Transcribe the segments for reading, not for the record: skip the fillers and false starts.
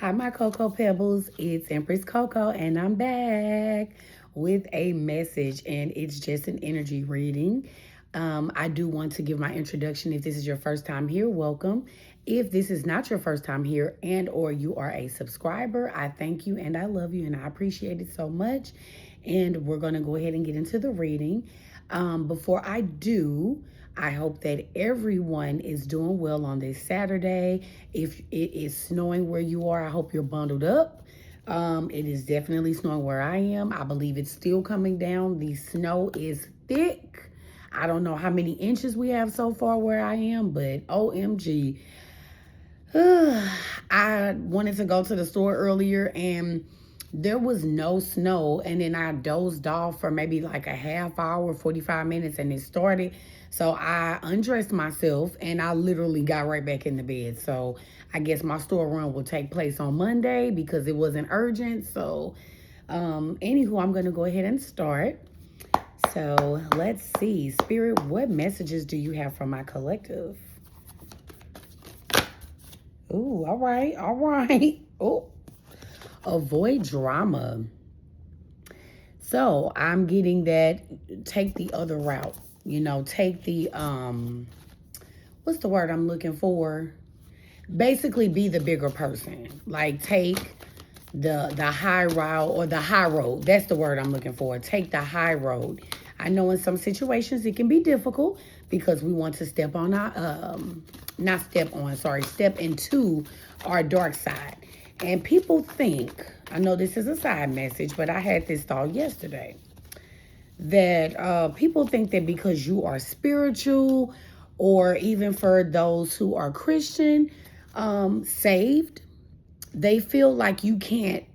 Hi, my Cocoa Pebbles. It's Empress Coco, and I'm back with a message, and it's just an energy reading. I do want to give my introduction. If this is your first time here, welcome. If this is not your first time here and or you are a subscriber, I thank you and I love you and I appreciate it so much. And we're going to go ahead and get into the reading. Before I do, I hope that everyone is doing well on this Saturday. If it is snowing where you are, I hope you're bundled up. It is definitely snowing where I am. I believe it's still coming down. The snow is thick. I don't know how many inches we have so far where I am, but OMG. I wanted to go to the store earlier and there was no snow, and then I dozed off for maybe like a half hour, 45 minutes, and it started. So I undressed myself and I literally got right back in the bed. So I guess my store run will take place on Monday because it wasn't urgent. So anywho, I'm going to go ahead and start. So let's see. Spirit, what messages do you have for my collective? Ooh, all right, all right. Oh, avoid drama. So I'm getting that take the other route. You know, take the, what's the word I'm looking for? Basically be the bigger person. Like take the high route or the high road. That's the word I'm looking for. Take the high road. I know in some situations it can be difficult because we want to step on our, step into our dark side. And people think, I know this is a side message, but I had this thought yesterday, that people think that because you are spiritual, or even for those who are Christian, saved, they feel like you can't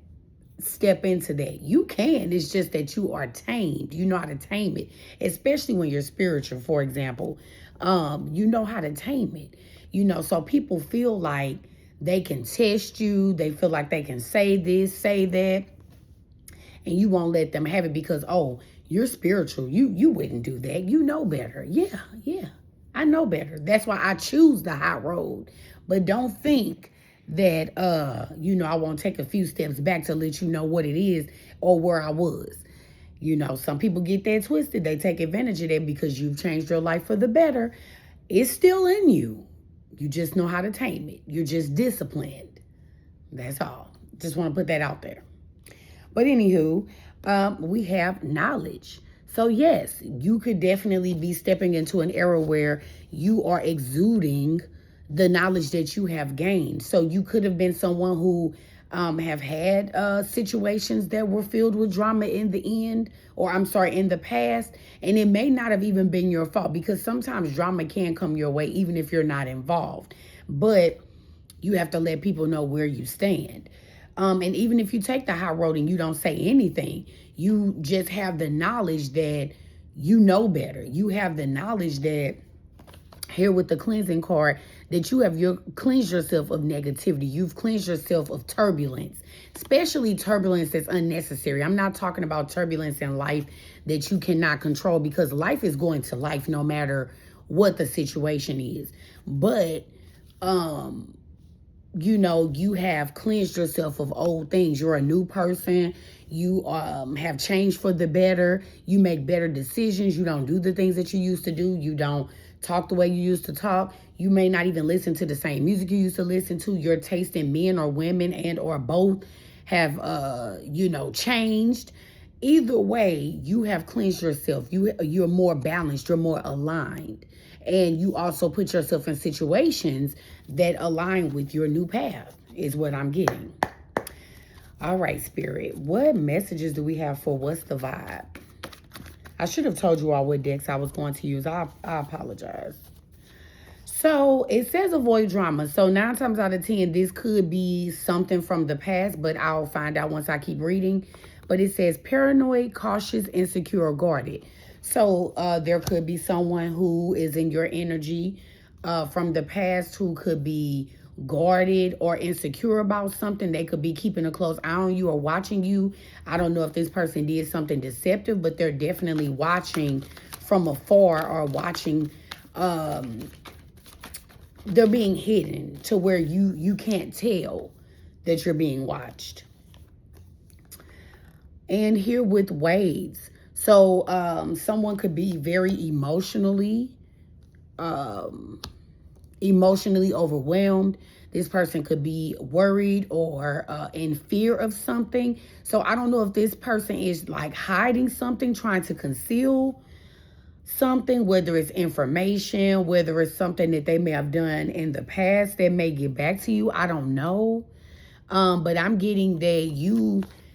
step into that. You can. It's just that you are tamed. You know how to tame it, especially when you're spiritual, for example. You know how to tame it. You know, so people feel like they can test you. They feel like they can say this, say that, and you won't let them have it because, oh, you're spiritual. You wouldn't do that. You know better. Yeah. I know better. That's why I choose the high road. But don't think that, I won't take a few steps back to let you know what it is or where I was. You know, some people get that twisted. They take advantage of that because you've changed your life for the better. It's still in you. You just know how to tame it. You're just disciplined. That's all. Just want to put that out there. But anywho, we have knowledge. So yes, you could definitely be stepping into an era where you are exuding the knowledge that you have gained. So you could have been someone who have had situations that were filled with drama in the end, or in the past, and it may not have even been your fault because sometimes drama can come your way even if you're not involved. But you have to let people know where you stand. And even if you take the high road and you don't say anything, you just have the knowledge that you know better. You have the knowledge that here with the cleansing card, that you cleansed yourself of negativity. You've cleansed yourself of turbulence, especially turbulence that's unnecessary. I'm not talking about turbulence in life that you cannot control because life is going to life no matter what the situation is. But, you have cleansed yourself of old things. You're a new person. You have changed for the better. You make better decisions. You don't do the things that you used to do. You don't talk the way you used to talk. You may not even listen to the same music you used to listen to. Your taste in men or women and or both have, changed. Either way, you have cleansed yourself. You're more balanced. You're more aligned. And you also put yourself in situations that align with your new path is what I'm getting. All right, Spirit. What messages do we have for what's the vibe? I should have told you all what decks I was going to use. I apologize. So it says avoid drama. So 9 times out of 10, this could be something from the past, but I'll find out once I keep reading. But it says paranoid, cautious, insecure, or guarded. So there could be someone who is in your energy from the past who could be guarded or insecure about something. They could be keeping a close eye on you or watching you. I don't know if this person did something deceptive, but they're definitely watching from afar or watching. They're being hidden to where you can't tell that you're being watched. And here with waves. So someone could be very emotionally overwhelmed. This person could be worried or in fear of something. So I don't know if this person is like hiding something, trying to conceal something, whether it's information, whether it's something that they may have done in the past that may get back to you. I don't know. But I'm getting that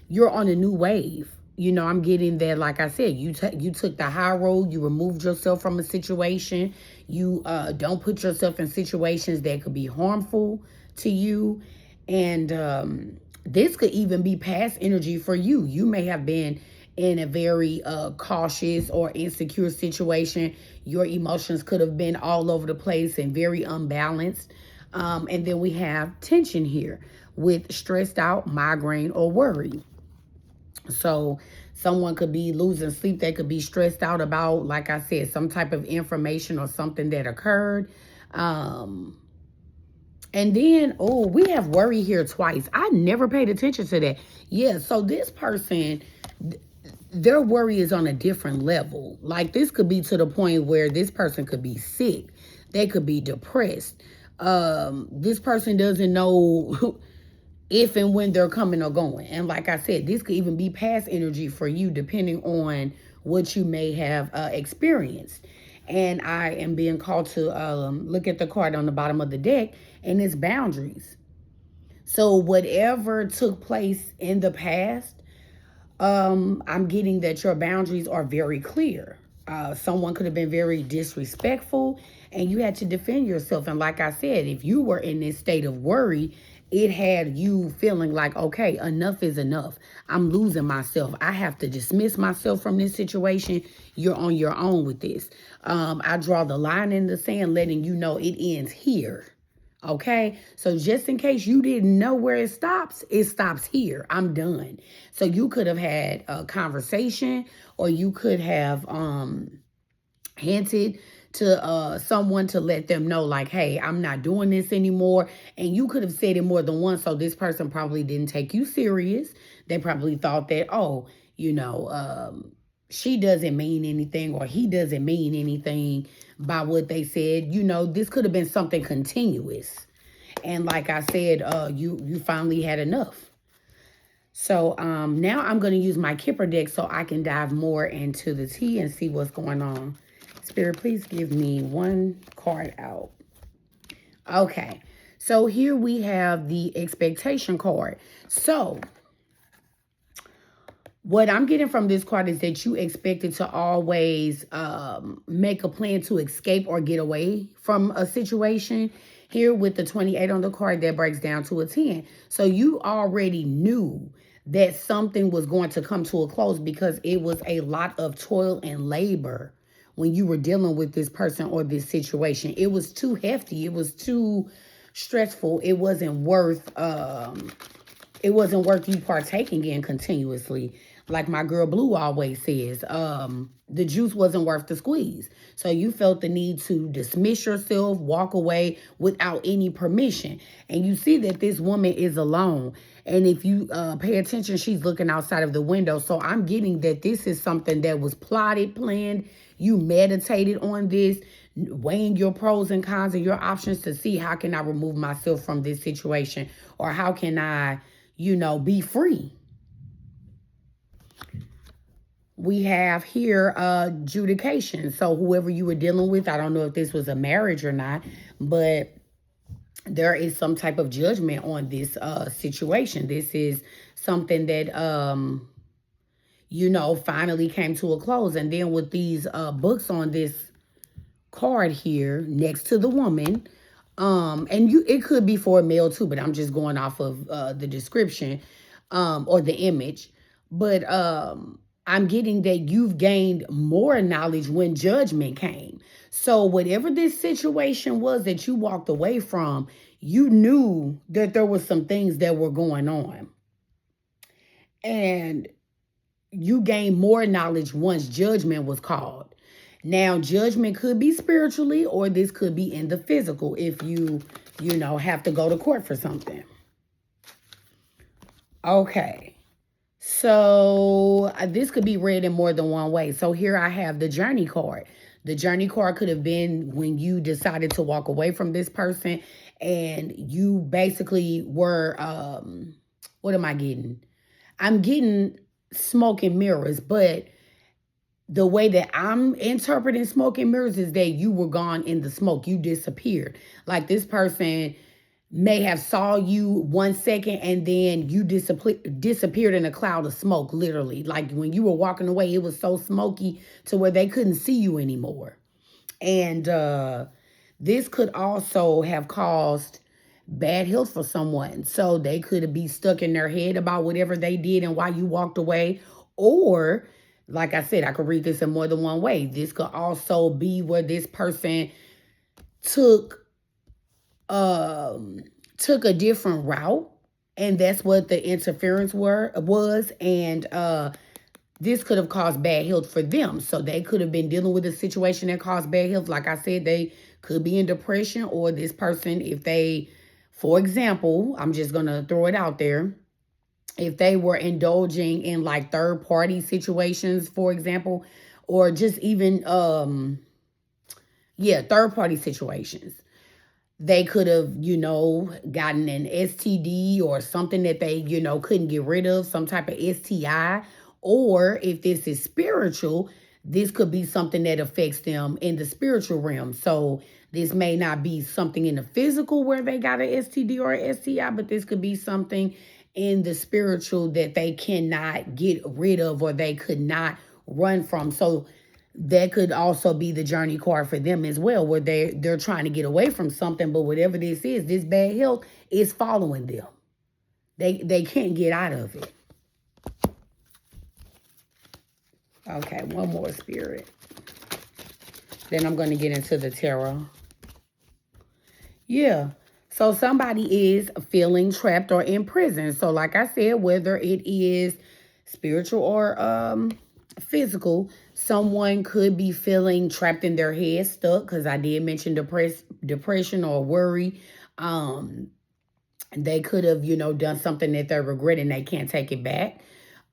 you're on a new wave. You know, I'm getting that, like I said, you took the high road. You removed yourself from a situation. You don't put yourself in situations that could be harmful to you. And this could even be past energy for you. You may have been in a very cautious or insecure situation. Your emotions could have been all over the place and very unbalanced. And then we have tension here with stressed out, migraine, or worry. So someone could be losing sleep. They could be stressed out about, like I said, some type of information or something that occurred. And then, oh, we have worry here twice. I never paid attention to that. Yeah, so this person, their worry is on a different level. Like this could be to the point where this person could be sick. They could be depressed. This person doesn't know if and when they're coming or going. And like I said, this could even be past energy for you, depending on what you may have experienced. And I am being called to look at the card on the bottom of the deck, and it's boundaries. So whatever took place in the past, I'm getting that your boundaries are very clear. Someone could have been very disrespectful and you had to defend yourself. And like I said, if you were in this state of worry, it had you feeling like, okay, enough is enough. I'm losing myself. I have to dismiss myself from this situation. You're on your own with this. I draw the line in the sand, letting you know it ends here. Okay, so just in case you didn't know where it stops here. I'm done. So you could have had a conversation, or you could have hinted to someone to let them know, like, hey, I'm not doing this anymore. And you could have said it more than once. So this person probably didn't take you serious. They probably thought that, oh, she doesn't mean anything, or he doesn't mean anything by what they said. This could have been something continuous. And like I said, you finally had enough. So now I'm going to use my Kipper deck so I can dive more into the tea and see what's going on. Spirit, please give me one card out. Okay. So here we have the expectation card. So what I'm getting from this card is that you expected to always make a plan to escape or get away from a situation. Here with the 28 on the card, that breaks down to a 10. So you already knew that something was going to come to a close, because it was a lot of toil and labor when you were dealing with this person or this situation. It was too hefty. It was too stressful. It wasn't worth you partaking in continuously. Like my girl Blue always says, the juice wasn't worth the squeeze. So you felt the need to dismiss yourself, walk away without any permission. And you see that this woman is alone. And if you pay attention, she's looking outside of the window. So I'm getting that this is something that was plotted, planned. You meditated on this, weighing your pros and cons and your options to see, how can I remove myself from this situation? Or how can I, be free? We have here adjudication. So whoever you were dealing with, I don't know if this was a marriage or not, but there is some type of judgment on this situation. This is something that, finally came to a close. And then with these books on this card here next to the woman, it could be for a male too, but I'm just going off of the description or the image. But I'm getting that you've gained more knowledge when judgment came. So whatever this situation was that you walked away from, you knew that there were some things that were going on. And you gained more knowledge once judgment was called. Now, judgment could be spiritually, or this could be in the physical if you have to go to court for something. Okay. So this could be read in more than one way. So here I have the journey card. The journey card could have been when you decided to walk away from this person and you basically were, what am I getting? I'm getting smoke and mirrors, but the way that I'm interpreting smoke and mirrors is that you were gone in the smoke. You disappeared. Like this person may have saw you 1 second and then you disappeared in a cloud of smoke, literally. Like when you were walking away, it was so smoky to where they couldn't see you anymore. And this could also have caused bad health for someone. So they could be stuck in their head about whatever they did and why you walked away. Or, like I said, I could read this in more than one way. This could also be where this person took took a different route, and that's what the interference was. And this could have caused bad health for them. So they could have been dealing with a situation that caused bad health. Like I said, they could be in depression, or this person, if they, for example, I'm just going to throw it out there, if they were indulging in like third party situations, for example, or just even, third party situations, they could have, gotten an STD or something that they, couldn't get rid of, some type of STI. Or if this is spiritual, this could be something that affects them in the spiritual realm. So this may not be something in the physical where they got an STD or an STI, but this could be something in the spiritual that they cannot get rid of or they could not run from. So that could also be the journey card for them as well, where they're trying to get away from something, but whatever this is, this bad health is following them. They can't get out of it. Okay, one more, Spirit. Then I'm going to get into the tarot. Yeah. So somebody is feeling trapped or in prison. So like I said, whether it is spiritual or physical, someone could be feeling trapped in their head, stuck, because I did mention depression or worry. They could have, done something that they're regretting, they can't take it back.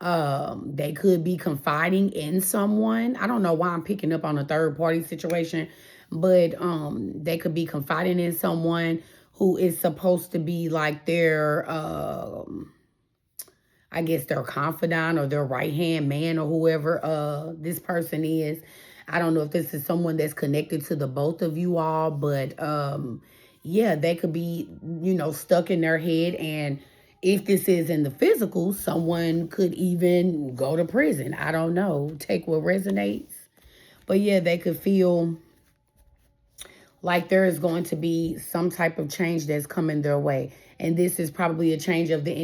They could be confiding in someone. I don't know why I'm picking up on a third party situation, but they could be confiding in someone who is supposed to be like their I guess their confidant or their right-hand man or whoever this person is. I don't know if this is someone that's connected to the both of you all, but yeah, they could be, stuck in their head. And if this is in the physical, someone could even go to prison. I don't know. Take what resonates. But yeah, they could feel like there is going to be some type of change that's coming their way. And this is probably a change of the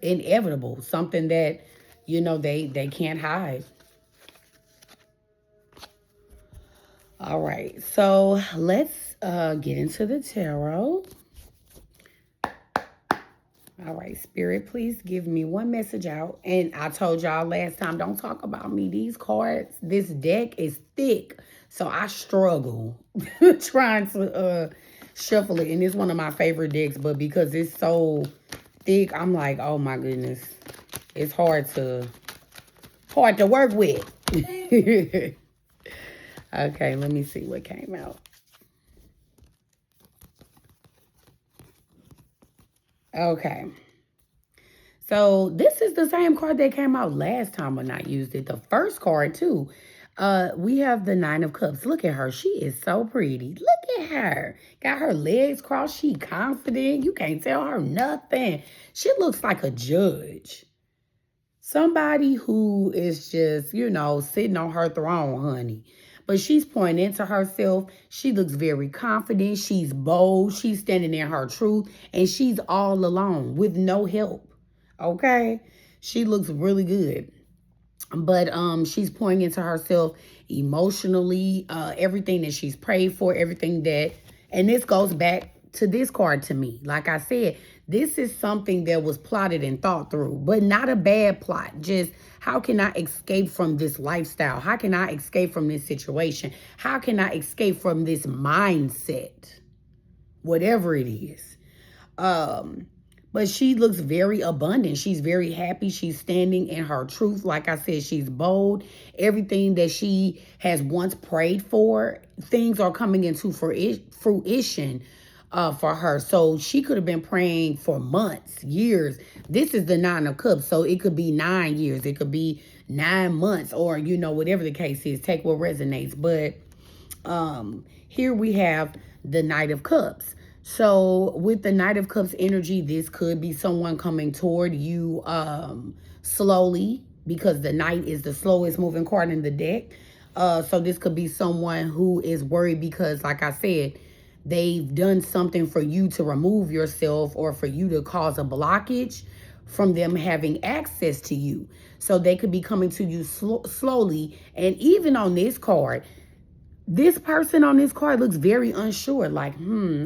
inevitable, something that, they can't hide. All right, so let's get into the tarot. All right, Spirit, please give me one message out. And I told y'all last time, don't talk about me. These cards, this deck is thick. So I struggle trying to shuffle it. And it's one of my favorite decks, but because it's so thick, I'm like, oh my goodness. It's hard to work with. Okay, let me see what came out. Okay. So this is the same card that came out last time when I used it. The first card too. We have the Nine of Cups. Look at her. She is so pretty. Look at her. Got her legs crossed. She confident. You can't tell her nothing. She looks like a judge. Somebody who is just, sitting on her throne, honey. But she's pointing into herself. She looks very confident. She's bold. She's standing in her truth. And she's all alone with no help. Okay? She looks really good. But she's pouring into herself emotionally. Everything that she's prayed for. Everything that... And this goes back to this card to me. Like I said, this is something that was plotted and thought through, but not a bad plot. Just how can I escape from this lifestyle? How can I escape from this situation? How can I escape from this mindset? Whatever it is. But But she looks very abundant. She's very happy. She's standing in her truth. Like I said, she's bold. Everything that she has once prayed for, things are coming into fruition for her. So she could have been praying for months, years. This is the 9 of Cups. So it could be 9 years. It could be 9 months, or, whatever the case is. Take what resonates. But here we have the Knight of Cups. So with the Knight of Cups energy, this could be someone coming toward you slowly, because the Knight is the slowest moving card in the deck. So this could be someone who is worried because, like I said, they've done something for you to remove yourself, or for you to cause a blockage from them having access to you. So they could be coming to you slowly. And even on this card, this person on this card looks very unsure. Like,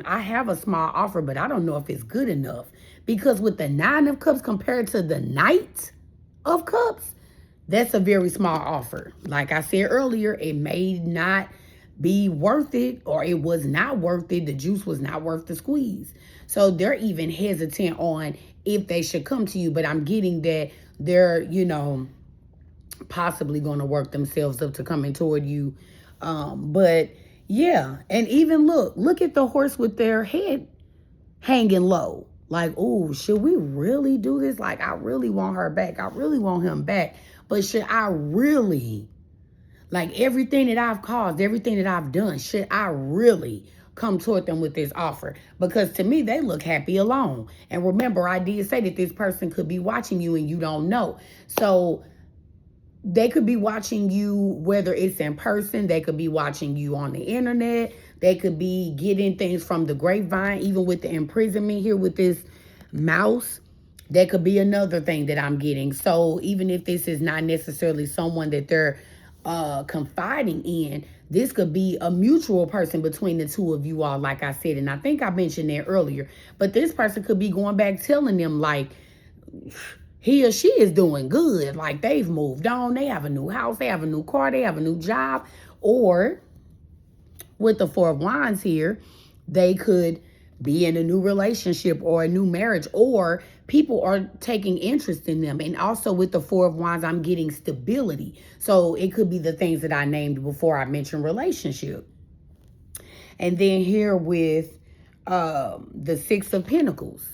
I have a small offer, but I don't know if it's good enough. Because with the 9 of Cups compared to the Knight of Cups, that's a very small offer. Like I said earlier, it may not be worth it, or it was not worth it. The juice was not worth the squeeze. So they're even hesitant on if they should come to you. But I'm getting that they're, possibly going to work themselves up to coming toward you. But yeah, and even look at the horse with their head hanging low. Like, oh, should we really do this? Like, I really want her back. I really want him back. But should I really, like, everything that I've caused, everything that I've done, should I really come toward them with this offer? Because to me, they look happy alone. And remember, I did say that this person could be watching you and you don't know. So they could be watching you, whether it's in person, they could be watching you on the internet, they could be getting things from the grapevine, even with the imprisonment here with this mouse. That could be another thing that I'm getting. So even if this is not necessarily someone that they're confiding in, this could be a mutual person between the two of you all, like I said. And I think I mentioned that earlier. But this person could be going back telling them, like, he or she is doing good. Like, they've moved on. They have a new house. They have a new car. They have a new job. Or with the 4 of Wands here, they could be in a new relationship or a new marriage, or people are taking interest in them. And also with the 4 of Wands, I'm getting stability. So it could be the things that I named before I mentioned relationship. And then here with the 6 of Pentacles,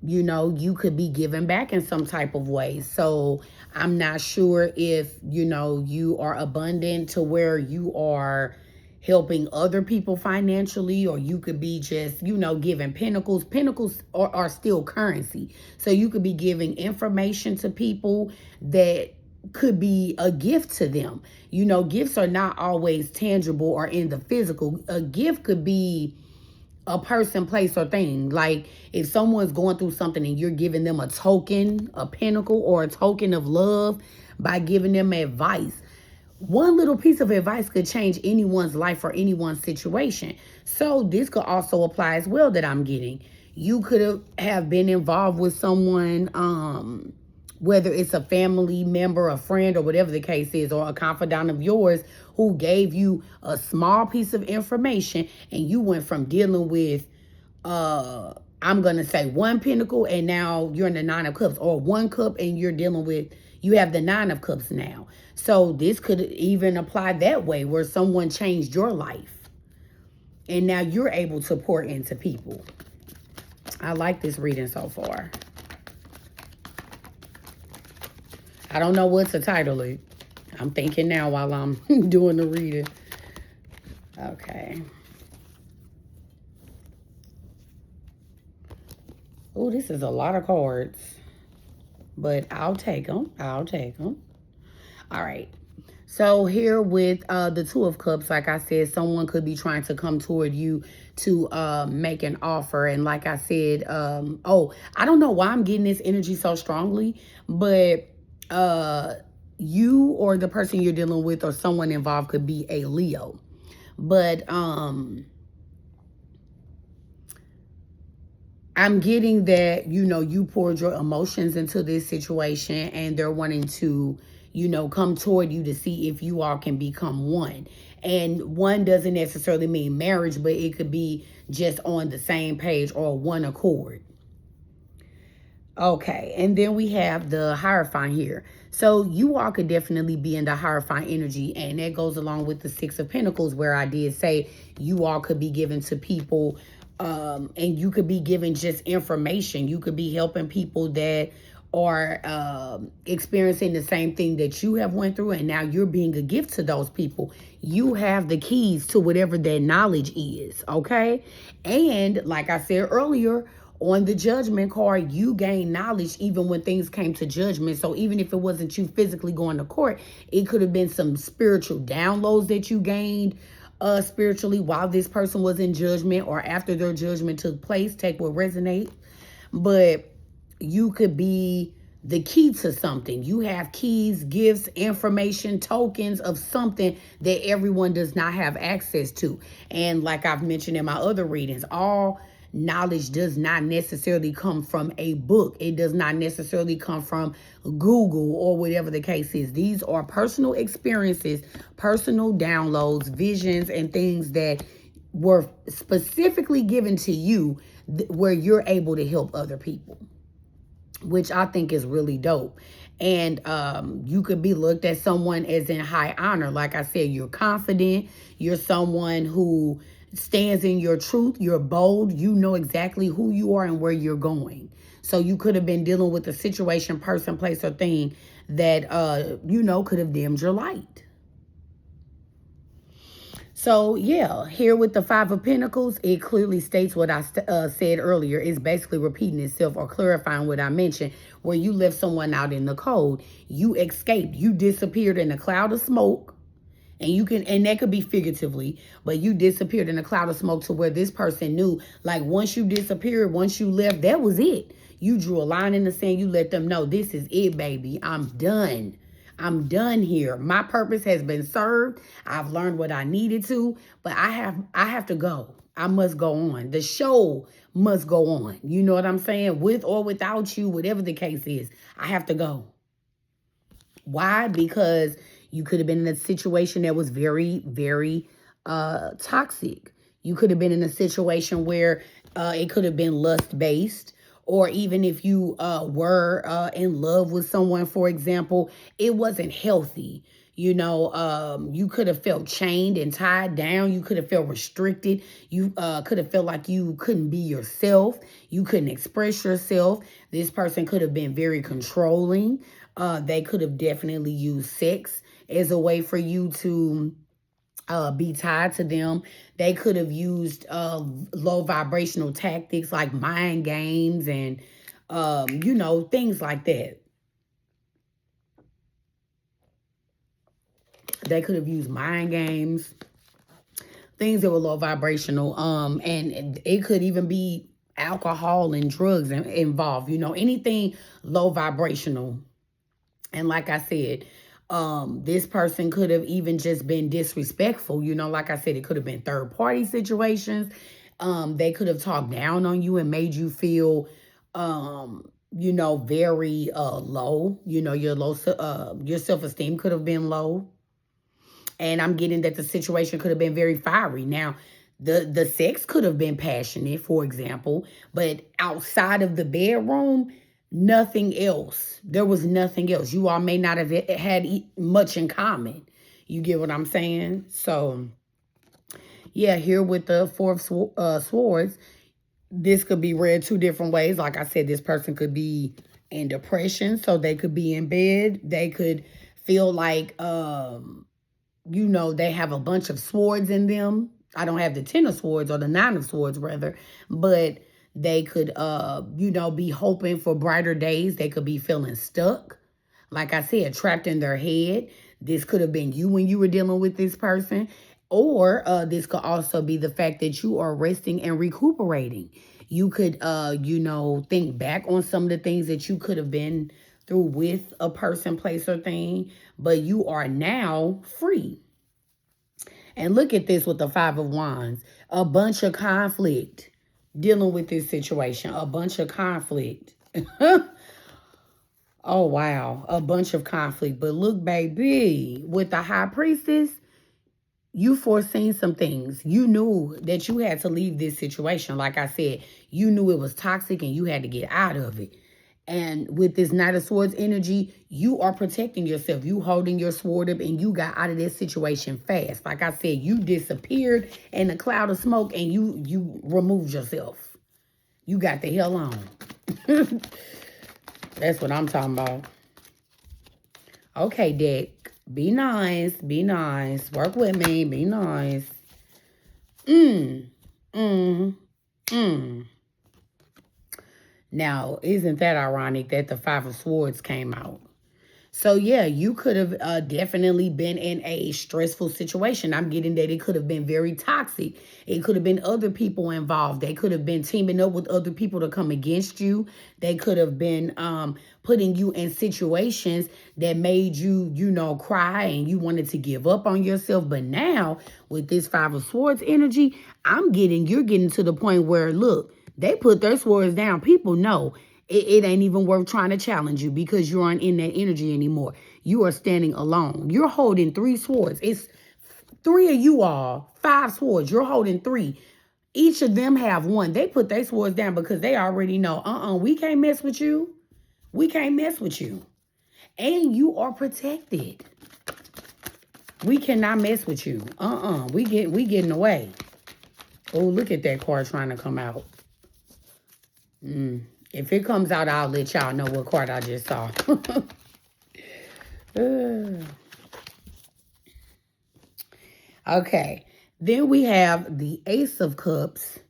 you could be giving back in some type of way. So I'm not sure if, you are abundant to where you are helping other people financially, or you could be just, giving pentacles. Pentacles are still currency. So you could be giving information to people that could be a gift to them. Gifts are not always tangible or in the physical. A gift could be a person, place, or thing. Like, if someone's going through something and you're giving them a token, a pinnacle, or a token of love by giving them advice. One little piece of advice could change anyone's life or anyone's situation. So this could also apply as well that I'm getting. You could have been involved with someone, whether it's a family member, a friend, or whatever the case is, or a confidant of yours who gave you a small piece of information, and you went from dealing with, I'm going to say 1 pentacle, and now you're in the 9 of Cups, or 1 cup and you're dealing with, you have the 9 of Cups now. So this could even apply that way, where someone changed your life and now you're able to pour into people. I like this reading so far. I don't know what to title it. I'm thinking now while I'm doing the reading. Okay. Oh, this is a lot of cards. But I'll take them. I'll take them. All right. So here with the 2 of Cups, like I said, someone could be trying to come toward you to make an offer. And like I said, I don't know why I'm getting this energy so strongly, but you or the person you're dealing with or someone involved could be a Leo. But I'm getting that, you poured your emotions into this situation, and they're wanting to, come toward you to see if you all can become one. And one doesn't necessarily mean marriage, but it could be just on the same page or one accord. Okay, and then we have the Hierophant here. So you all could definitely be in the Hierophant energy, and that goes along with the Six of Pentacles, where I did say you all could be given to people, and you could be given just information. You could be helping people that are experiencing the same thing that you have went through, and now you're being a gift to those people. You have the keys to whatever that knowledge is, okay? And like I said earlier, on the Judgment card, you gain knowledge even when things came to judgment. So even if it wasn't you physically going to court, it could have been some spiritual downloads that you gained spiritually while this person was in judgment or after their judgment took place. Take what resonates. But you could be the key to something. You have keys, gifts, information, tokens of something that everyone does not have access to. And like I've mentioned in my other readings, all knowledge does not necessarily come from a book. It does not necessarily come from Google or whatever the case is. These are personal experiences, personal downloads, visions, and things that were specifically given to you where you're able to help other people, which I think is really dope. And you could be looked at someone as in high honor. Like I said, you're confident. You're someone who stands in your truth. You're bold. You know exactly who you are and where you're going. So you could have been dealing with a situation, person, place, or thing that, could have dimmed your light. So, yeah, here with the Five of Pentacles, it clearly states what I said earlier. It's basically repeating itself or clarifying what I mentioned, where you left someone out in the cold. You escaped. You disappeared in a cloud of smoke. And that could be figuratively, but you disappeared in a cloud of smoke to where this person knew, like, once you disappeared, once you left, that was it. You drew a line in the sand. You let them know, this is it, baby. I'm done. I'm done here. My purpose has been served. I've learned what I needed to, but I have to go. I must go on. The show must go on. You know what I'm saying? With or without you, whatever the case is, I have to go. Why? Because you could have been in a situation that was very, very toxic. You could have been in a situation where it could have been lust-based. Or even if you were in love with someone, for example, it wasn't healthy. You could have felt chained and tied down. You could have felt restricted. You could have felt like you couldn't be yourself. You couldn't express yourself. This person could have been very controlling. They could have definitely used sex as a way for you to be tied to them. They could have used low vibrational tactics like mind games and, things like that. They could have used mind games, things that were low vibrational. And it could even be alcohol and drugs involved, anything low vibrational. And like I said, this person could have even just been disrespectful. Like I said, it could have been third party situations. They could have talked down on you and made you feel, very low. Your self-esteem could have been low. And I'm getting that the situation could have been very fiery. Now, the sex could have been passionate, for example, but outside of the bedroom, nothing else. There was nothing else. You all may not have had much in common. You get what I'm saying? So, yeah, here with the Four of Swords, this could be read two different ways. Like I said, this person could be in depression, so they could be in bed. They could feel like, they have a bunch of swords in them. I don't have the 10 of swords or the 9 of swords, rather, but they could, be hoping for brighter days. They could be feeling stuck. Like I said, trapped in their head. This could have been you when you were dealing with this person. Or this could also be the fact that you are resting and recuperating. You could, think back on some of the things that you could have been through with a person, place, or thing. But you are now free. And look at this with the Five of Wands. A bunch of conflict dealing with this situation. A bunch of conflict. Oh, wow. A bunch of conflict. But look, baby, with the High Priestess, you foreseen some things. You knew that you had to leave this situation. Like I said, you knew it was toxic and you had to get out of it. And with this Knight of Swords energy, you are protecting yourself. You holding your sword up and you got out of this situation fast. Like I said, you disappeared in a cloud of smoke and you removed yourself. You got the hell on. That's what I'm talking about. Okay, deck. Be nice. Be nice. Work with me. Be nice. Now, isn't that ironic that the Five of Swords came out? So, yeah, you could have definitely been in a stressful situation. I'm getting that it could have been very toxic. It could have been other people involved. They could have been teaming up with other people to come against you. They could have been putting you in situations that made you, you know, cry and you wanted to give up on yourself. But now, with this Five of Swords energy, you're getting to the point where, look, they put their swords down. People know. It ain't even worth trying to challenge you because you aren't in that energy anymore. You are standing alone. You're holding 3 swords. It's 3 of you all, 5 swords. You're holding 3. Each of them have 1. They put their swords down because they already know, we can't mess with you. We can't mess with you. And you are protected. We cannot mess with you. We getting away. Oh, look at that card trying to come out. If it comes out, I'll let y'all know what card I just saw. Okay. Then we have the Ace of Cups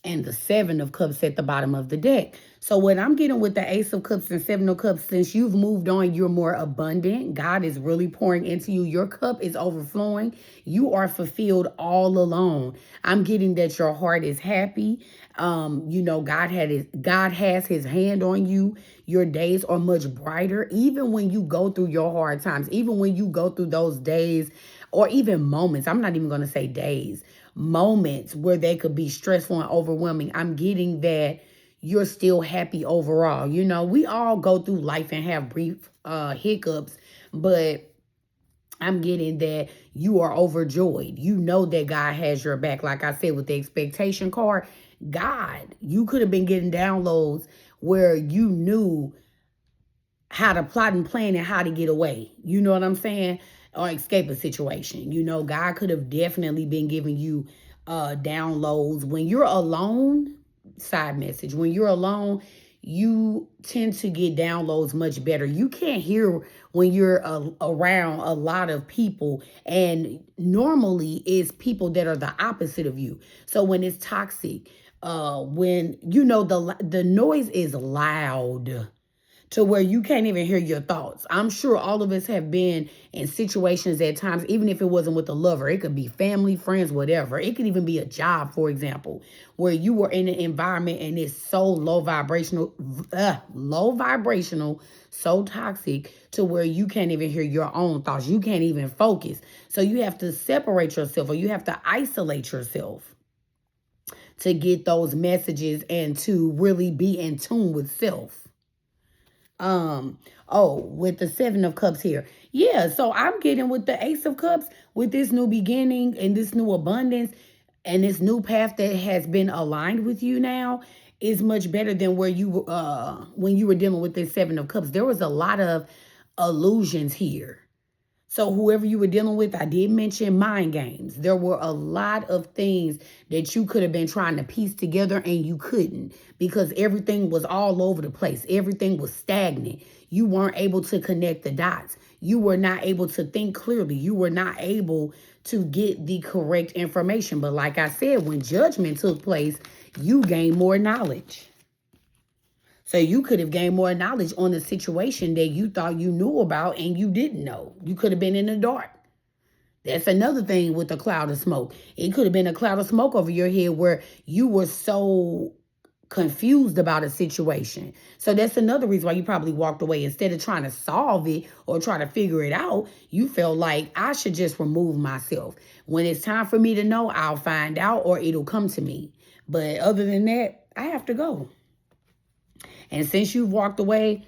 and the Seven of Cups at the bottom of the deck. So what I'm getting with the Ace of Cups and Seven of Cups, since you've moved on, you're more abundant. God is really pouring into you. Your cup is overflowing. You are fulfilled all alone. I'm getting that your heart is happy. You know, God has his hand on you. Your days are much brighter. Even when you go through your hard times, even when you go through those days or even moments, I'm not even going to say days, moments where they could be stressful and overwhelming, I'm getting that you're still happy overall. You know, we all go through life and have brief hiccups, but I'm getting that you are overjoyed. You know that God has your back. Like I said, with the expectation card, God, you could have been getting downloads where you knew how to plot and plan and how to get away. You know what I'm saying? Or escape a situation. You know, God could have definitely been giving you downloads. When you're alone, side message, when you're alone, you tend to get downloads much better. You can't hear when you're around a lot of people, and normally it's people that are the opposite of you. So when it's toxic, when you know the noise is loud to where you can't even hear your thoughts. I'm sure all of us have been in situations at times, even if it wasn't with a lover. It could be family, friends, whatever. It could even be a job, for example, where you were in an environment and it's so low vibrational, so toxic to where you can't even hear your own thoughts. You can't even focus. So you have to separate yourself, or you have to isolate yourself to get those messages and to really be in tune with self. With the Seven of Cups here. Yeah, so I'm getting with the Ace of Cups, with this new beginning and this new abundance and this new path that has been aligned with you now is much better than where you when you were dealing with this Seven of Cups. There was a lot of illusions here. So whoever you were dealing with, I did mention mind games. There were a lot of things that you could have been trying to piece together and you couldn't, because everything was all over the place. Everything was stagnant. You weren't able to connect the dots. You were not able to think clearly. You were not able to get the correct information. But like I said, when judgment took place, you gained more knowledge. So you could have gained more knowledge on the situation that you thought you knew about and you didn't know. You could have been in the dark. That's another thing with a cloud of smoke. It could have been a cloud of smoke over your head where you were so confused about a situation. So that's another reason why you probably walked away. Instead of trying to solve it or try to figure it out, you felt like I should just remove myself. When it's time for me to know, I'll find out or it'll come to me. But other than that, I have to go. And since you've walked away,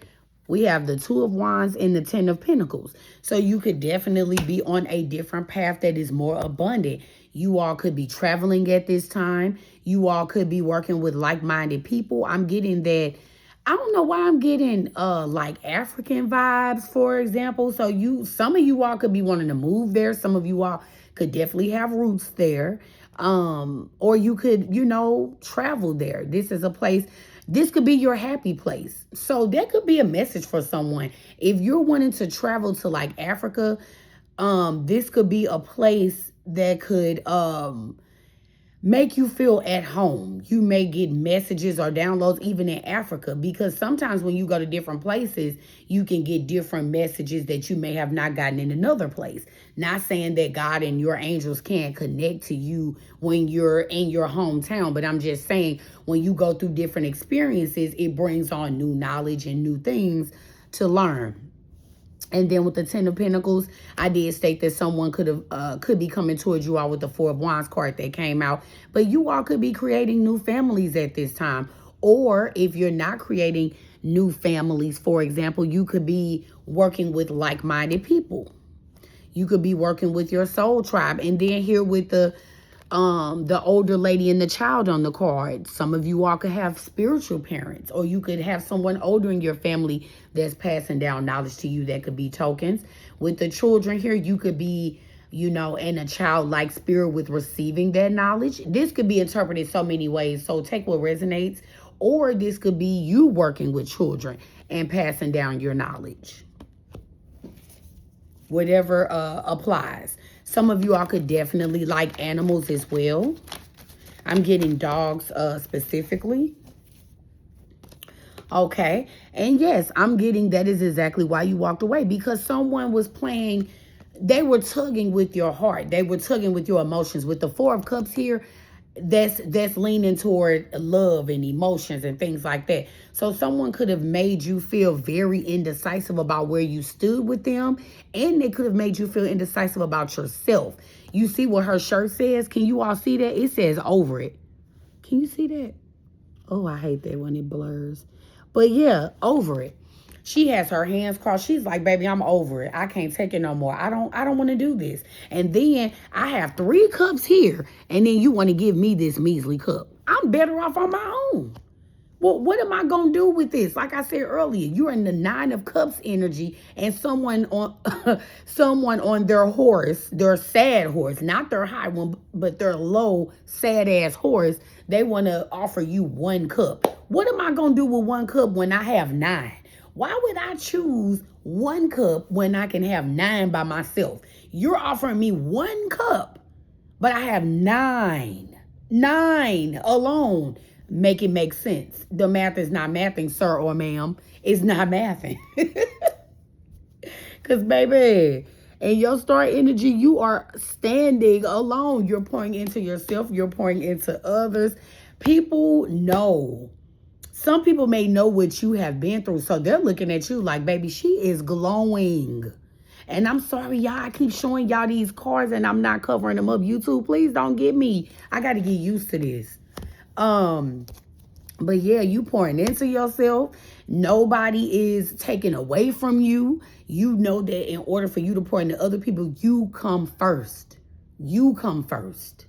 we have the Two of Wands and the Ten of Pentacles. So you could definitely be on a different path that is more abundant. You all could be traveling at this time. You all could be working with like-minded people. I'm getting that I don't know why I'm getting like African vibes, for example. So some of you all could be wanting to move there. Some of you all could definitely have roots there. Or you could, travel there. This is a place, this could be your happy place. So that could be a message for someone. If you're wanting to travel to like Africa, this could be a place that could make you feel at home. You may get messages or downloads even in Africa, because sometimes when you go to different places, you can get different messages that you may have not gotten in another place. Not saying that God and your angels can't connect to you when you're in your hometown, but I'm just saying when you go through different experiences, it brings on new knowledge and new things to learn. And then with the Ten of Pentacles, I did state that someone could be coming towards you all with the Four of Wands card that came out. But you all could be creating new families at this time. Or if you're not creating new families, for example, you could be working with like-minded people. You could be working with your soul tribe. And then here with the older lady and the child on the card, some of you all could have spiritual parents, or you could have someone older in your family that's passing down knowledge to you. That could be tokens. With the children here, you could be, in a childlike spirit with receiving that knowledge. This could be interpreted so many ways. So take what resonates, or this could be you working with children and passing down your knowledge. Whatever applies. Some of you all could definitely like animals as well. I'm getting dogs specifically. Okay. And yes, I'm getting that is exactly why you walked away, because someone was playing, they were tugging with your heart. They were tugging with your emotions. With the Four of Cups here, that's leaning toward love and emotions and things like that. So someone could have made you feel very indecisive about where you stood with them, and they could have made you feel indecisive about yourself. You see what her shirt says? Can you all see that? It says over it. Can you see that? Oh, I hate that when it blurs. But yeah, over it. She has her hands crossed. She's like, baby, I'm over it. I can't take it no more. I don't want to do this. And then I have 3 cups here, and then you want to give me this measly cup. I'm better off on my own. Well, what am I going to do with this? Like I said earlier, you're in the 9 of Cups energy, and someone on someone on their horse, their sad horse, not their high one, but their low, sad-ass horse, they want to offer you 1 cup. What am I going to do with 1 cup when I have 9? Why would I choose 1 cup when I can have 9 by myself? You're offering me 1 cup, but I have 9. 9 alone. Make it make sense. The math is not mathing, sir or ma'am. It's not mathing. Because, baby, in your star energy, you are standing alone. You're pouring into yourself. You're pouring into others. People know. Some people may know what you have been through, so they're looking at you like, baby, she is glowing. And I'm sorry, y'all. I keep showing y'all these cards and I'm not covering them up. YouTube, please don't get me. I got to get used to this. But yeah, you pouring into yourself. Nobody is taking away from you. You know that in order for you to pour into other people, you come first. You come first.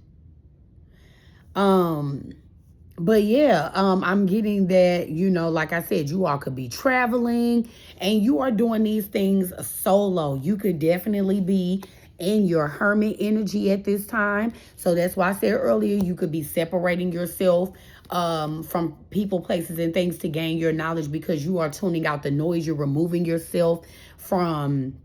But yeah, I'm getting that, like I said, you all could be traveling and you are doing these things solo. You could definitely be in your hermit energy at this time. So that's why I said earlier, you could be separating yourself from people, places, and things to gain your knowledge, because you are tuning out the noise. You're removing yourself from,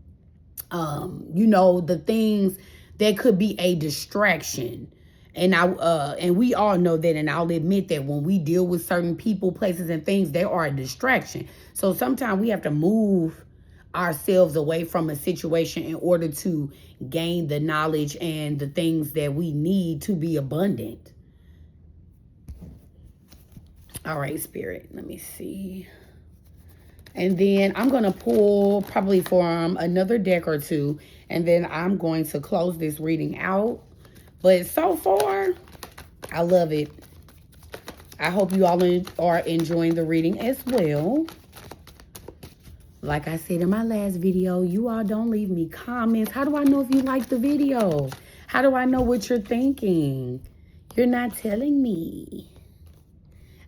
the things that could be a distraction. And we all know that, and I'll admit that when we deal with certain people, places, and things, they are a distraction. So sometimes we have to move ourselves away from a situation in order to gain the knowledge and the things that we need to be abundant. All right, Spirit, let me see. And then I'm going to pull probably from another deck or two, and then I'm going to close this reading out. But so far, I love it. I hope you all are enjoying the reading as well. Like I said in my last video, you all don't leave me comments. How do I know if you like the video? How do I know what you're thinking? You're not telling me.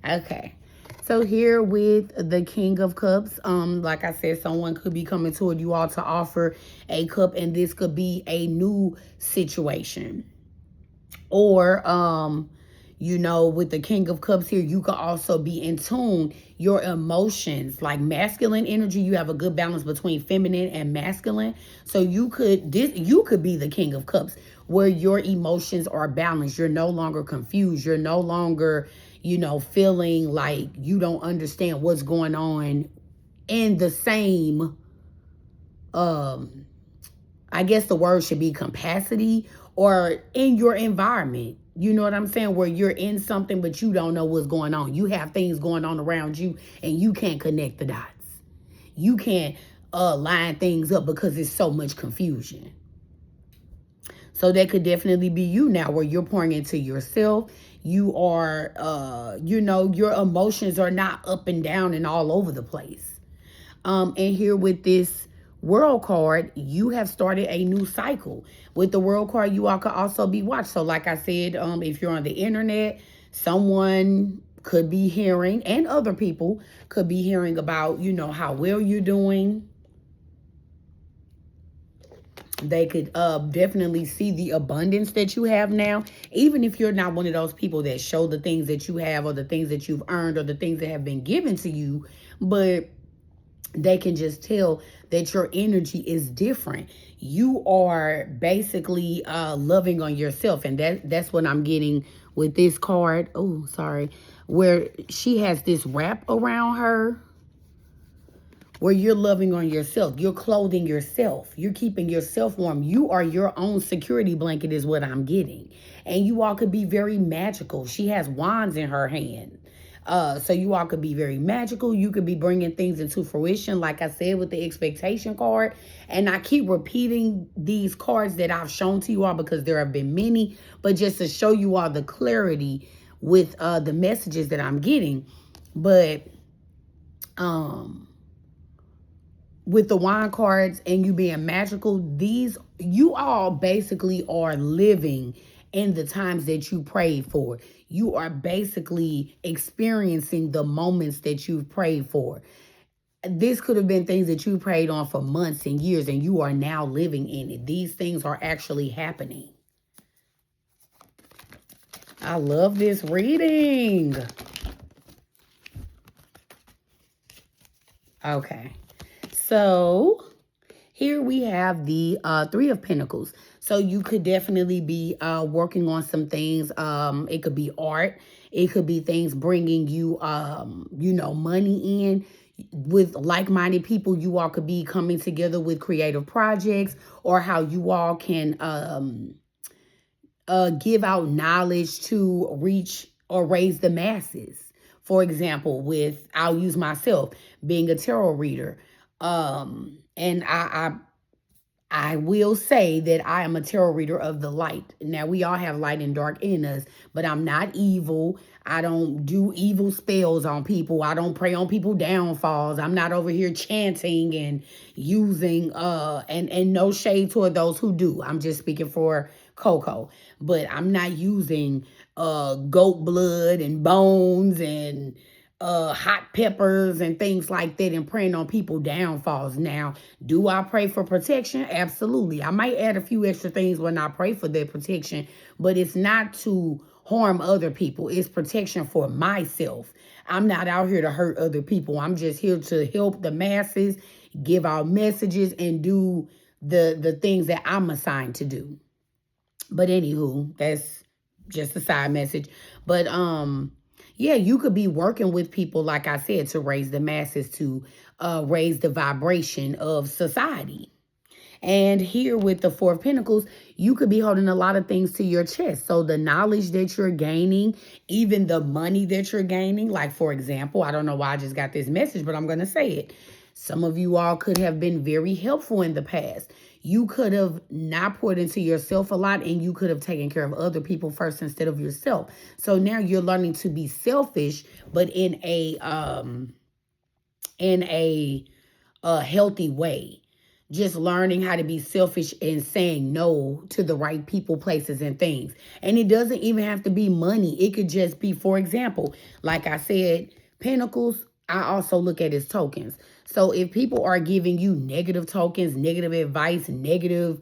Okay. So here with the King of Cups, like I said, someone could be coming toward you all to offer a cup, and this could be a new situation. Or you know, with the King of Cups here, you could also be in tune your emotions, like masculine energy. You have a good balance between feminine and masculine. So you could be the King of Cups, where your emotions are balanced. You're no longer confused. You're no longer, you know, feeling like you don't understand what's going on in the same I guess the word should be capacity, or in your environment. You know what I'm saying? Where you're in something, but you don't know what's going on. You have things going on around you and you can't connect the dots. You can't line things up because it's so much confusion. So that could definitely be you now, where you're pouring into yourself. You are, you know, your emotions are not up and down and all over the place. And here with this World card, you have started a new cycle. With the World card, you all could also be watched. So like I said, if you're on the internet, someone could be hearing, and other people could be hearing about, you know, how well you're doing. They could definitely see the abundance that you have now, even if you're not one of those people that show the things that you have, or the things that you've earned, or the things that have been given to you. But they can just tell that your energy is different. You are basically loving on yourself. And that's what I'm getting with this card. Oh, sorry. Where she has this wrap around her, where you're loving on yourself. You're clothing yourself. You're keeping yourself warm. You are your own security blanket is what I'm getting. And you all could be very magical. She has wands in her hand. So you all could be very magical. You could be bringing things into fruition, like I said, with the expectation card. And I keep repeating these cards that I've shown to you all because there have been many, but just to show you all the clarity with the messages that I'm getting. But with the wine cards and you being magical, these, you all basically are living in the times that you prayed for. You are basically experiencing the moments that you've prayed for. This could have been things that you prayed on for months and years, and you are now living in it. These things are actually happening. I love this reading. Okay. So here we have the Three of Pentacles. So you could definitely be working on some things. It could be art. It could be things bringing you, you know, money in. With like-minded people, you all could be coming together with creative projects, or how you all can give out knowledge to reach or raise the masses. For example, I'll use myself being a tarot reader. And I will say that I am a tarot reader of the light. Now, we all have light and dark in us, but I'm not evil. I don't do evil spells on people. I don't pray on people's downfalls. I'm not over here chanting and using, and no shade toward those who do. I'm just speaking for Coco. But I'm not using goat blood and bones and hot peppers and things like that and praying on people's downfalls. Now, do I pray for protection? Absolutely. I might add a few extra things when I pray for their protection, but it's not to harm other people. It's protection for myself. I'm not out here to hurt other people. I'm just here to help the masses, give out messages, and do the things that I'm assigned to do. But anywho, that's just a side message. But yeah, you could be working with people, like I said, to raise the masses, to raise the vibration of society. And here with the Four of Pentacles, you could be holding a lot of things to your chest. So the knowledge that you're gaining, even the money that you're gaining, like for example, I don't know why I just got this message, but I'm going to say it. Some of you all could have been very helpful in the past. You could have not poured into yourself a lot, and you could have taken care of other people first instead of yourself. So now you're learning to be selfish, but in a healthy way. Just learning how to be selfish and saying no to the right people, places, and things. And it doesn't even have to be money. It could just be, for example, like I said, Pentacles, I also look at as tokens. So if people are giving you negative tokens, negative advice, negative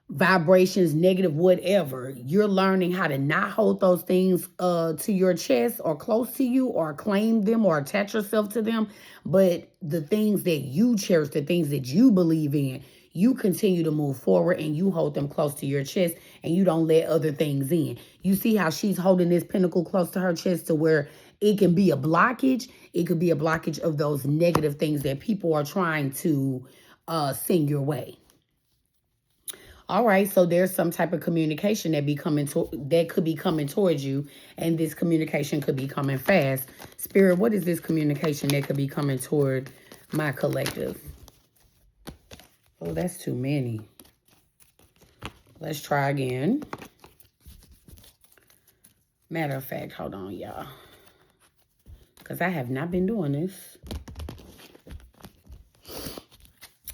vibrations, negative whatever, you're learning how to not hold those things to your chest or close to you or claim them or attach yourself to them. But the things that you cherish, the things that you believe in, you continue to move forward and you hold them close to your chest and you don't let other things in. You see how she's holding this pentacle close to her chest to where it can be a blockage. It could be a blockage of those negative things that people are trying to send your way. All right, so there's some type of communication that could be coming towards you, and this communication could be coming fast. Spirit, what is this communication that could be coming toward my collective? Oh, that's too many. Let's try again. Matter of fact, hold on, y'all. Because I have not been doing this.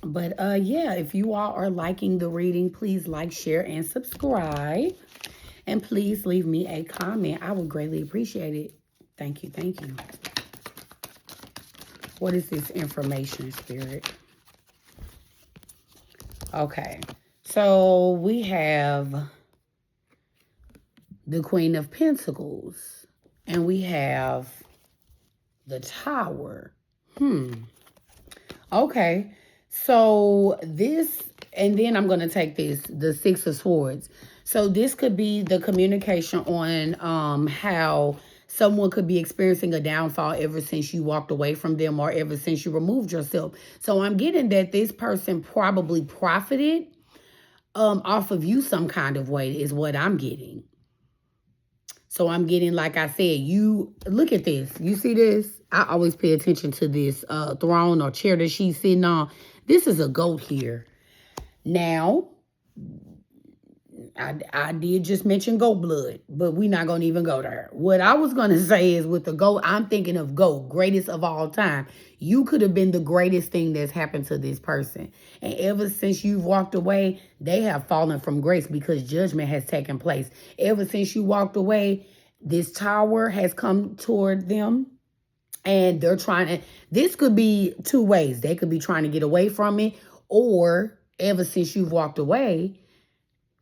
But yeah, if you all are liking the reading, please like, share, and subscribe. And please leave me a comment. I would greatly appreciate it. Thank you, thank you. What is this information, Spirit? Okay, so we have the Queen of Pentacles. And we have the Tower. Okay. So this, and then I'm going to take the Six of Swords. So this could be the communication on how someone could be experiencing a downfall ever since you walked away from them or ever since you removed yourself. So I'm getting that this person probably profited off of you some kind of way is what I'm getting. So I'm getting, like I said, you look at this. You see this? I always pay attention to this throne or chair that she's sitting on. This is a goat here. Now, I did just mention goat blood, but we're not going to even go there. What I was going to say is with the goat, I'm thinking of goat, greatest of all time. You could have been the greatest thing that's happened to this person. And ever since you've walked away, they have fallen from grace because judgment has taken place. Ever since you walked away, this tower has come toward them. And they're trying to, this could be two ways. They could be trying to get away from it, or ever since you've walked away,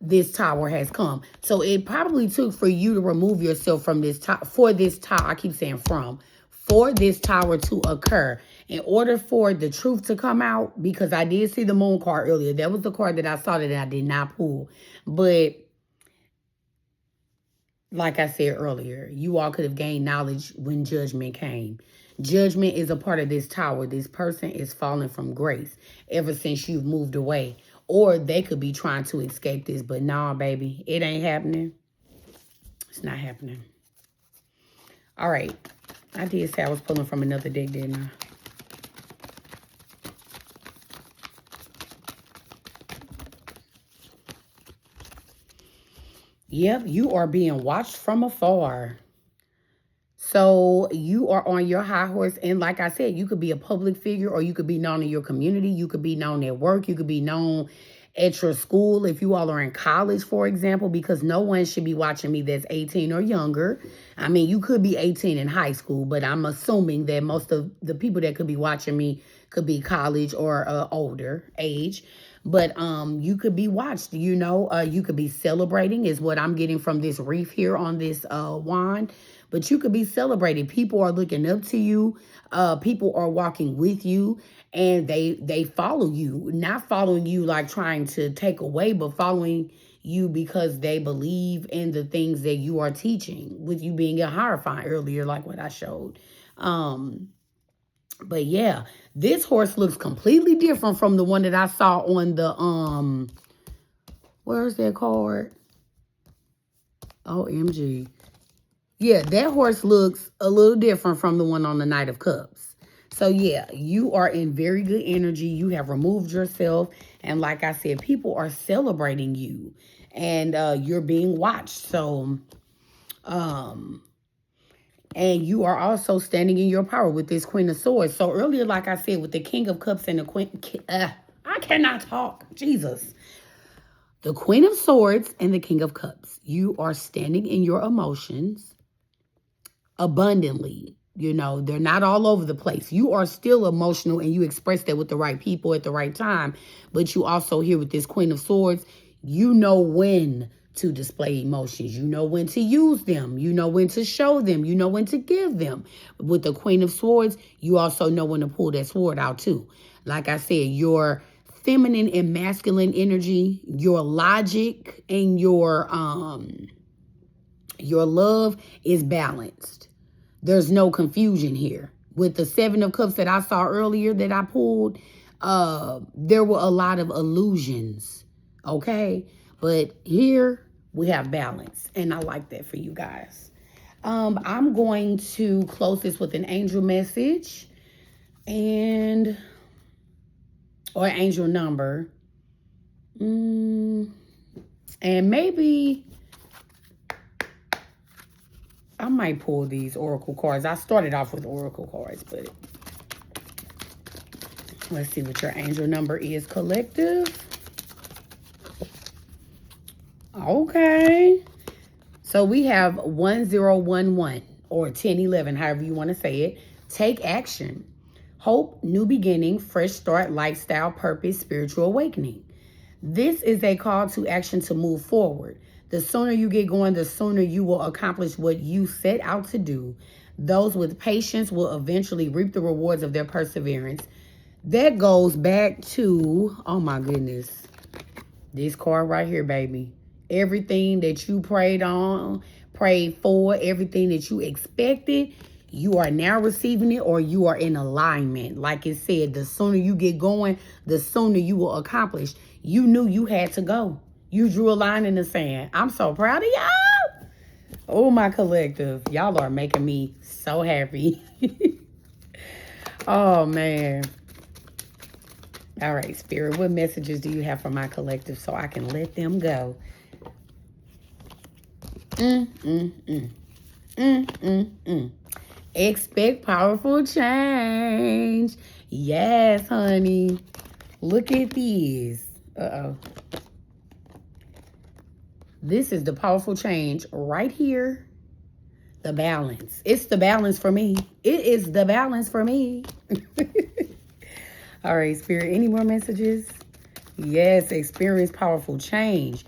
this tower has come. So it probably took for you to remove yourself from this tower, for this tower, I keep saying for this tower to occur. In order for the truth to come out, because I did see the moon card earlier. That was the card that I saw that I did not pull. But like I said earlier, you all could have gained knowledge when judgment came. Judgment is a part of this tower. This person is falling from grace ever since you've moved away. Or they could be trying to escape this. But nah, baby, it ain't happening. It's not happening. All right. I did say I was pulling from another deck, didn't I? Yep, you are being watched from afar. So you are on your high horse. And like I said, you could be a public figure or you could be known in your community. You could be known at work. You could be known at your school if you all are in college, for example, because no one should be watching me that's 18 or younger. I mean, you could be 18 in high school, but I'm assuming that most of the people that could be watching me could be college or older age. But you could be watched, you know, you could be celebrating is what I'm getting from this wreath here on this wand. But you could be celebrated. People are looking up to you. People are walking with you and they follow you. Not following you like trying to take away, but following you because they believe in the things that you are teaching, with you being a hierophant earlier, like what I showed. But yeah, this horse looks completely different from the one that I saw on the, where's that card? OMG. Yeah, that horse looks a little different from the one on the Knight of Cups. So yeah, you are in very good energy. You have removed yourself. And like I said, people are celebrating you. And you're being watched. So, and you are also standing in your power with this Queen of Swords. So earlier, like I said, with the King of Cups and the Queen... I cannot talk. Jesus. The Queen of Swords and the King of Cups. You are standing in your emotions abundantly. You know, they're not all over the place. You are still emotional and you express that with the right people at the right time. But you also here with this Queen of Swords, you know when to display emotions. You know when to use them. You know when to show them. You know when to give them. With the Queen of Swords, you also know when to pull that sword out too. Like I said, your feminine and masculine energy, your logic and your love is balanced. There's no confusion here. With the Seven of Cups that I saw earlier that I pulled, there were a lot of illusions, okay? But here we have balance, and I like that for you guys. I'm going to close this with an angel message or angel number. And maybe I might pull these oracle cards. I started off with oracle cards, but let's see what your angel number is, collective. Okay. So we have 1011 or 1011, however you want to say it. Take action. Hope, new beginning, fresh start, lifestyle, purpose, spiritual awakening. This is a call to action to move forward. The sooner you get going, the sooner you will accomplish what you set out to do. Those with patience will eventually reap the rewards of their perseverance. That goes back to, oh my goodness, this card right here, baby. Everything that you prayed for, everything that you expected, you are now receiving it, or you are in alignment. Like it said, the sooner you get going, the sooner you will accomplish. You knew you had to go. You drew a line in the sand. I'm so proud of y'all. Oh, my collective. Y'all are making me so happy. Oh, man. All right, Spirit, what messages do you have for my collective so I can let them go? Expect powerful change. Yes, honey. Look at these. This is the powerful change right here. The balance. It's the balance for me. It is the balance for me. All right, Spirit, any more messages? Yes, experience powerful change.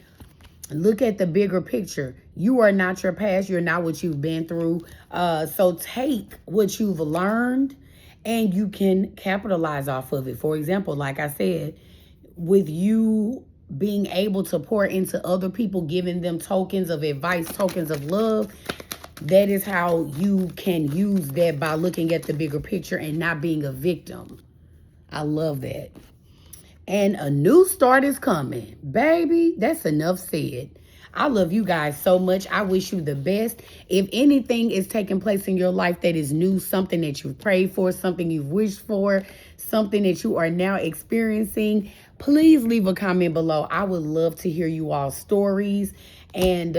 Look at the bigger picture. You are not your past. You're not what you've been through. So take what you've learned and you can capitalize off of it. For example, like I said, with you being able to pour into other people, giving them tokens of advice, tokens of love, that is how you can use that by looking at the bigger picture and not being a victim. I love that. And a new start is coming. Baby, that's enough said. I love you guys so much. I wish you the best. If anything is taking place in your life that is new, something that you've prayed for, something you've wished for, something that you are now experiencing, please leave a comment below. I would love to hear you all's stories. And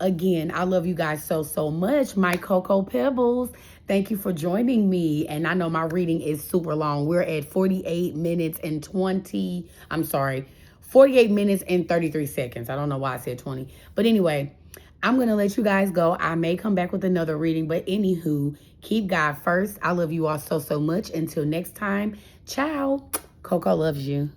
again, I love you guys so, so much. My Cocoa Pebbles, thank you for joining me. And I know my reading is super long. We're at 48 minutes and 48 minutes and 33 seconds. I don't know why I said 20. But anyway, I'm going to let you guys go. I may come back with another reading. But anywho, keep God first. I love you all so, so much. Until next time, ciao. Coco loves you.